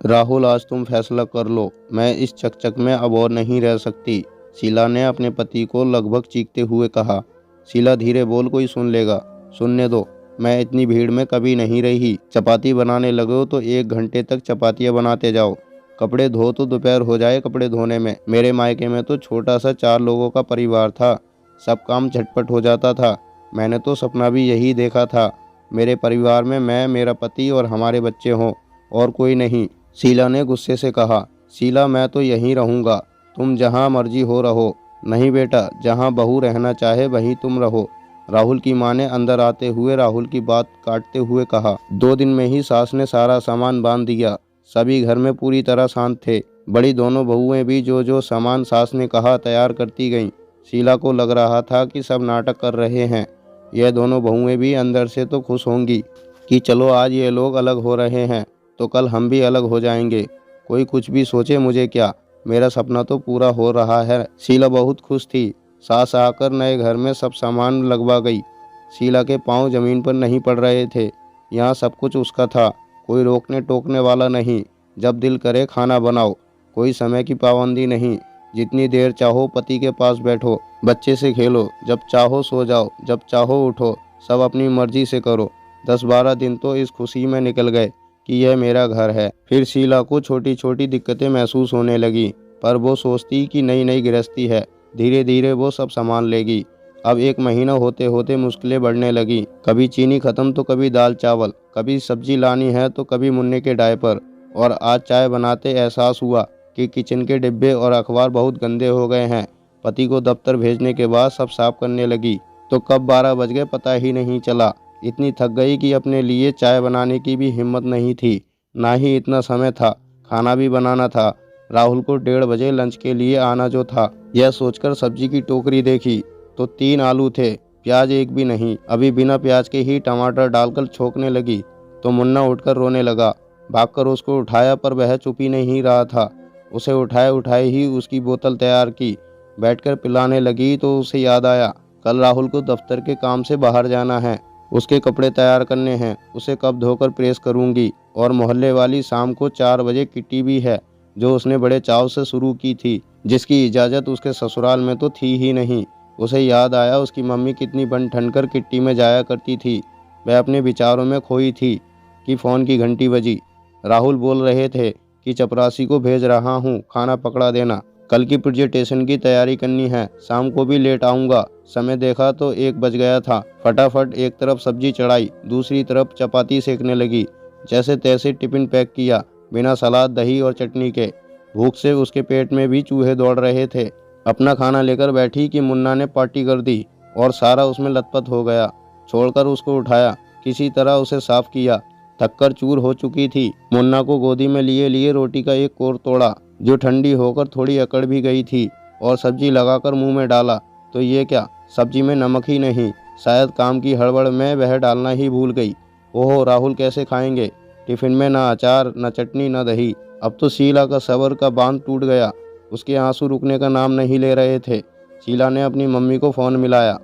राहुल, आज तुम फैसला कर लो, मैं इस चकचक में अब और नहीं रह सकती, शीला ने अपने पति को लगभग चीखते हुए कहा। शीला, धीरे बोल, कोई सुन लेगा। सुनने दो, मैं इतनी भीड़ में कभी नहीं रही। चपाती बनाने लगे हो तो 1 घंटे तक चपातियाँ बनाते जाओ। कपड़े धो तो दोपहर हो जाए कपड़े धोने में। मेरे मायके में तो छोटा सा 4 लोगों का परिवार था, सब काम झटपट हो जाता था। मैंने तो सपना भी यही देखा था, मेरे परिवार में मैं, मेरा पति और हमारे बच्चे हों, और कोई नहीं। शीला ने गुस्से से कहा। शीला, मैं तो यहीं रहूँगा, तुम जहाँ मर्जी हो रहो। नहीं बेटा, जहाँ बहू रहना चाहे वहीं तुम रहो, राहुल की माँ ने अंदर आते हुए राहुल की बात काटते हुए कहा। 2 दिन में ही सास ने सारा सामान बांध दिया। सभी घर में पूरी तरह शांत थे। बड़ी दोनों बहुएं भी जो जो सामान सास ने कहा तैयार करती गईं। शीला को लग रहा था कि सब नाटक कर रहे हैं। यह दोनों बहुएं भी अंदर से तो खुश होंगी कि चलो आज ये लोग अलग हो रहे हैं तो कल हम भी अलग हो जाएंगे। कोई कुछ भी सोचे, मुझे क्या, मेरा सपना तो पूरा हो रहा है। शीला बहुत खुश थी। सास आकर नए घर में सब सामान लगवा गई। शीला के पांव जमीन पर नहीं पड़ रहे थे। यहाँ सब कुछ उसका था, कोई रोकने टोकने वाला नहीं। जब दिल करे खाना बनाओ, कोई समय की पाबंदी नहीं। जितनी देर चाहो पति के पास बैठो, बच्चे से खेलो, जब चाहो सो जाओ, जब चाहो उठो, सब अपनी मर्जी से करो। 10-12 दिन तो इस खुशी में निकल गए कि यह मेरा घर है। फिर शीला को छोटी छोटी दिक्कतें महसूस होने लगी, पर वो सोचती कि नई नई गृहस्थी है, धीरे धीरे वो सब संभाल लेगी। अब 1 महीना होते होते मुश्किलें बढ़ने लगी। कभी चीनी खत्म तो कभी दाल चावल, कभी सब्जी लानी है तो कभी मुन्ने के डायपर। और आज चाय बनाते एहसास हुआ कि किचन के डिब्बे और अखबार बहुत गंदे हो गए हैं। पति को दफ्तर भेजने के बाद सब साफ करने लगी तो कब 12 बज गए पता ही नहीं चला। इतनी थक गई कि अपने लिए चाय बनाने की भी हिम्मत नहीं थी, ना ही इतना समय था। खाना भी बनाना था। राहुल को 1:30 बजे लंच के लिए आना जो था। यह सोचकर सब्जी की टोकरी देखी तो 3 आलू थे, प्याज एक भी नहीं। अभी बिना प्याज के ही टमाटर डालकर छोंकने लगी तो मुन्ना उठकर रोने लगा। भागकर उसको उठाया पर वह चुप ही नहीं रहा था। उसे उठाए उठाए ही उसकी बोतल तैयार की, बैठकर पिलाने लगी तो उसे याद आया, कल राहुल को दफ्तर के काम से बाहर जाना है, उसके कपड़े तैयार करने हैं, उसे कब धोकर प्रेस करूंगी। और मोहल्ले वाली शाम को 4 बजे किट्टी भी है, जो उसने बड़े चाव से शुरू की थी, जिसकी इजाज़त उसके ससुराल में तो थी ही नहीं। उसे याद आया उसकी मम्मी कितनी बन ठन कर किट्टी में जाया करती थी। वह अपने विचारों में खोई थी कि फ़ोन की घंटी बजी। राहुल बोल रहे थे कि चपरासी को भेज रहा हूँ, खाना पकड़ा देना, कल की प्रेजेंटेशन की तैयारी करनी है, शाम को भी लेट आऊँगा। समय देखा तो 1 बज गया था। फटाफट एक तरफ सब्जी चढ़ाई, दूसरी तरफ चपाती सेकने लगी। जैसे तैसे टिफिन पैक किया, बिना सलाद दही और चटनी के। भूख से उसके पेट में भी चूहे दौड़ रहे थे। अपना खाना लेकर बैठी कि मुन्ना ने पार्टी कर दी और सारा उसमें लथपथ हो गया। छोड़कर उसको उठाया, किसी तरह उसे साफ किया। थककर चूर हो चुकी थी। मुन्ना को गोदी में लिए लिए रोटी का एक कोर तोड़ा, जो ठंडी होकर थोड़ी अकड़ भी गई थी, और सब्जी लगाकर मुंह में डाला तो ये क्या, सब्जी में नमक ही नहीं। शायद काम की हड़बड़ में वह डालना ही भूल गई। ओहो, राहुल कैसे खाएंगे? टिफिन में न अचार, न चटनी, न दही। अब तो शीला का सब्र का बांध टूट गया। उसके आंसू रुकने का नाम नहीं ले रहे थे। शीला ने अपनी मम्मी को फ़ोन मिलाया।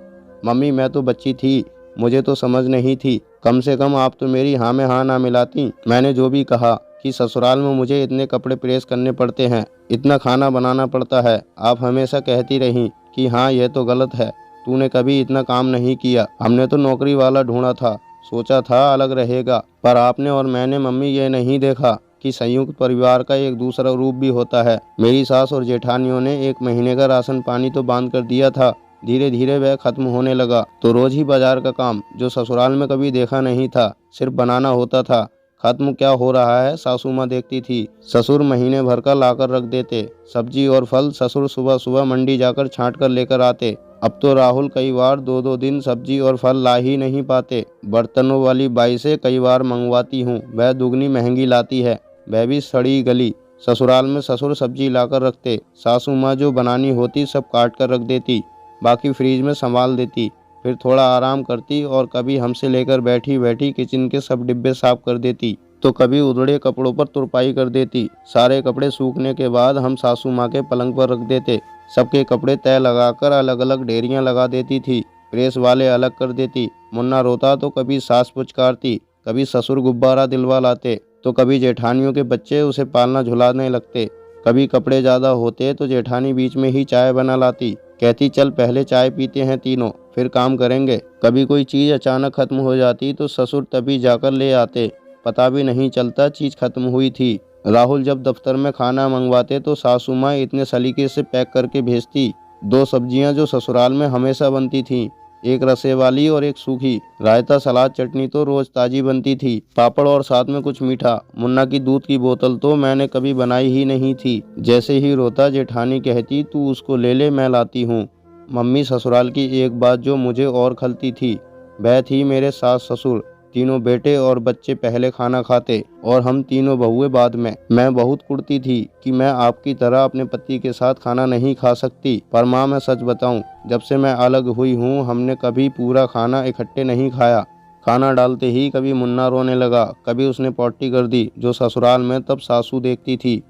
मम्मी, मैं तो बच्ची थी, मुझे तो समझ नहीं थी, कम से कम आप तो मेरी हाँ में हाँ ना मिलाती। मैंने जो भी कहा कि ससुराल में मुझे इतने कपड़े प्रेस करने पड़ते हैं, इतना खाना बनाना पड़ता है, आप हमेशा कहती रहीं कि हाँ यह तो गलत है, तूने कभी इतना काम नहीं किया। हमने तो नौकरी वाला ढूंढा था, सोचा था अलग रहेगा, पर आपने और मैंने मम्मी ये नहीं देखा कि संयुक्त परिवार का एक दूसरा रूप भी होता है। मेरी सास और जेठानियों ने 1 महीने का राशन पानी तो बांध कर दिया था। धीरे धीरे वह खत्म होने लगा तो रोज ही बाजार का काम, जो ससुराल में कभी देखा नहीं था, सिर्फ बनाना होता था। खत्म क्या हो रहा है, सासू माँ देखती थी। ससुर महीने भर का लाकर रख देते। सब्जी और फल ससुर सुबह सुबह मंडी जाकर छांट कर लेकर आते। अब तो राहुल कई बार 2-2 दिन सब्जी और फल ला ही नहीं पाते। बर्तनों वाली बाई से कई बार मंगवाती हूँ, वह दुगनी महंगी लाती है, वह भी सड़ी गली। ससुराल में ससुर सब्जी लाकर रखते, सासू माँ जो बनानी होती सब काट कर रख देती, बाकी फ्रीज में संभाल देती। फिर थोड़ा आराम करती और कभी हमसे लेकर बैठी बैठी किचन के सब डिब्बे साफ कर देती, तो कभी उधड़े कपड़ों पर तुरपाई कर देती। सारे कपड़े सूखने के बाद हम सासू माँ के पलंग पर रख देते। सबके कपड़े तय लगाकर अलग अलग ढेरियाँ लगा देती थी, प्रेस वाले अलग कर देती। मुन्ना रोता तो कभी सास पुचकारती, कभी ससुर गुब्बारा दिलवा लाते। तो कभी जेठानियों के बच्चे उसे पालना झुलाने लगते। कभी कपड़े ज़्यादा होते तो जेठानी बीच में ही चाय बना लाती, कहती चल पहले चाय पीते हैं तीनों, फिर काम करेंगे। कभी कोई चीज़ अचानक खत्म हो जाती तो ससुर तभी जाकर ले आते, पता भी नहीं चलता चीज़ खत्म हुई थी। राहुल जब दफ्तर में खाना मंगवाते तो सासू माँ इतने सलीके से पैक करके भेजती। दो सब्जियां जो ससुराल में हमेशा बनती थीं, एक रसे वाली और एक सूखी। रायता सलाद चटनी तो रोज ताजी बनती थी, पापड़ और साथ में कुछ मीठा। मुन्ना की दूध की बोतल तो मैंने कभी बनाई ही नहीं थी। जैसे ही रोता जेठानी कहती तू उसको ले ले मैं लाती हूँ। मम्मी ससुराल की एक बात जो मुझे और खलती थी, वह थी मेरे सास ससुर। तीनों बेटे और बच्चे पहले खाना खाते और हम तीनों बहुएं बाद में। मैं बहुत कुड़ती थी कि मैं आपकी तरह अपने पति के साथ खाना नहीं खा सकती, पर माँ मैं सच बताऊं, जब से मैं अलग हुई हूँ हमने कभी पूरा खाना इकट्ठे नहीं खाया। खाना डालते ही कभी मुन्ना रोने लगा, कभी उसने पॉटी कर दी जो ससुराल में तब सासू देखती थी।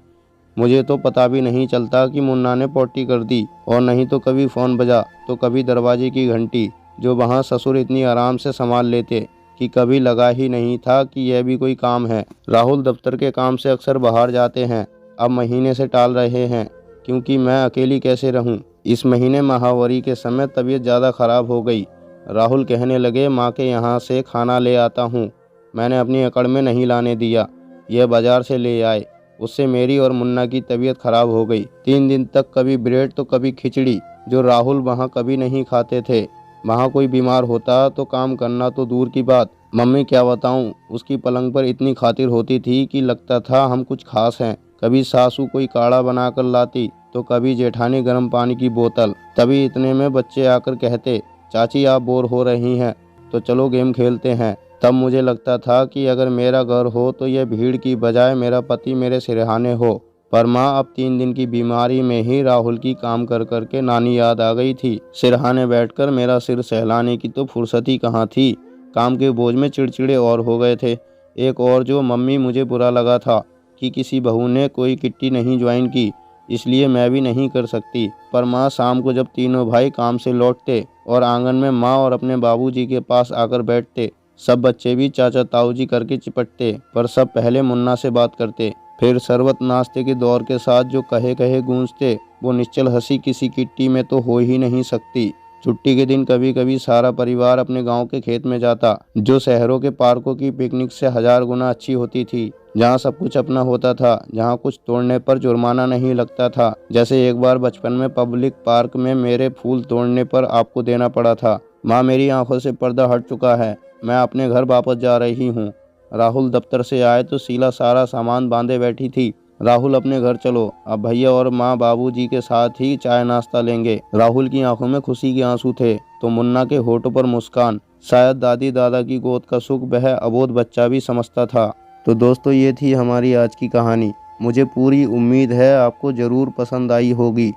मुझे तो पता भी नहीं चलता कि मुन्ना ने पॉटी कर दी। और नहीं तो कभी फ़ोन बजा तो कभी दरवाजे की घंटी, जो वहाँ ससुर इतनी आराम से संभाल लेते कि कभी लगा ही नहीं था कि यह भी कोई काम है। राहुल दफ्तर के काम से अक्सर बाहर जाते हैं, अब महीने से टाल रहे हैं क्योंकि मैं अकेली कैसे रहूं। इस महीने माहवारी के समय तबीयत ज़्यादा खराब हो गई। राहुल कहने लगे माँ के यहाँ से खाना ले आता हूँ। मैंने अपनी अकड़ में नहीं लाने दिया, यह बाजार से ले आए। उससे मेरी और मुन्ना की तबीयत खराब हो गई। 3 दिन तक कभी ब्रेड तो कभी खिचड़ी, जो राहुल वहाँ कभी नहीं खाते थे। वहाँ कोई बीमार होता तो काम करना तो दूर की बात, मम्मी क्या बताऊं, उसकी पलंग पर इतनी खातिर होती थी कि लगता था हम कुछ खास हैं। कभी सासू कोई काढ़ा बना कर लाती तो कभी जेठानी गर्म पानी की बोतल। तभी इतने में बच्चे आकर कहते चाची आप बोर हो रही हैं तो चलो गेम खेलते हैं। तब मुझे लगता था कि अगर मेरा घर हो तो यह भीड़ की बजाय मेरा पति मेरे सिरहाने हो। पर माँ अब 3 दिन की बीमारी में ही राहुल की काम कर कर के नानी याद आ गई थी। सिरहाने बैठकर मेरा सिर सहलाने की तो फुर्सत ही कहाँ थी। काम के बोझ में चिड़चिड़े और हो गए थे। एक और जो मम्मी मुझे बुरा लगा था कि किसी बहू ने कोई किट्टी नहीं ज्वाइन की, इसलिए मैं भी नहीं कर सकती। पर माँ शाम को जब तीनों भाई काम से लौटते और आंगन में माँ और अपने बाबूजी के पास आकर बैठते, सब बच्चे भी चाचा ताऊ जी करके चिपटते, पर सब पहले मुन्ना से बात करते। फिर शरबत नाश्ते के दौर के साथ जो कहे कहे गूंजते, वो निश्चल हंसी किसी किट्टी में तो हो ही नहीं सकती। छुट्टी के दिन कभी कभी सारा परिवार अपने गांव के खेत में जाता, जो शहरों के पार्कों की पिकनिक से 1000 गुना अच्छी होती थी। जहाँ सब कुछ अपना होता था, जहाँ कुछ तोड़ने पर जुर्माना नहीं लगता था। जैसे एक बार बचपन में पब्लिक पार्क में मेरे फूल तोड़ने पर आपको देना पड़ा था। माँ मेरी आंखों से पर्दा हट चुका है, मैं अपने घर वापस जा रही हूँ। राहुल दफ्तर से आए तो शीला सारा सामान बांधे बैठी थी। राहुल अपने घर चलो, अब भैया और माँ बाबूजी के साथ ही चाय नाश्ता लेंगे। राहुल की आंखों में खुशी के आंसू थे तो मुन्ना के होठों पर मुस्कान। शायद दादी दादा की गोद का सुख वह अबोध बच्चा भी समझता था। तो दोस्तों ये थी हमारी आज की कहानी। मुझे पूरी उम्मीद है आपको ज़रूर पसंद आई होगी।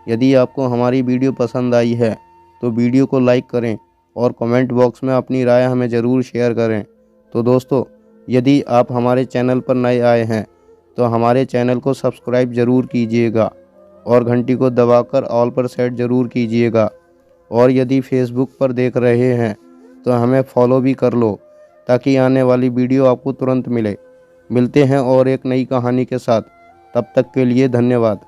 यदि आपको हमारी वीडियो पसंद आई है तो वीडियो को लाइक करें और कमेंट बॉक्स में अपनी राय हमें ज़रूर शेयर करें। तो दोस्तों यदि आप हमारे चैनल पर नए आए हैं तो हमारे चैनल को सब्सक्राइब ज़रूर कीजिएगा और घंटी को दबाकर ऑल पर सेट ज़रूर कीजिएगा। और यदि फेसबुक पर देख रहे हैं तो हमें फॉलो भी कर लो, ताकि आने वाली वीडियो आपको तुरंत मिले। मिलते हैं और एक नई कहानी के साथ, तब तक के लिए धन्यवाद।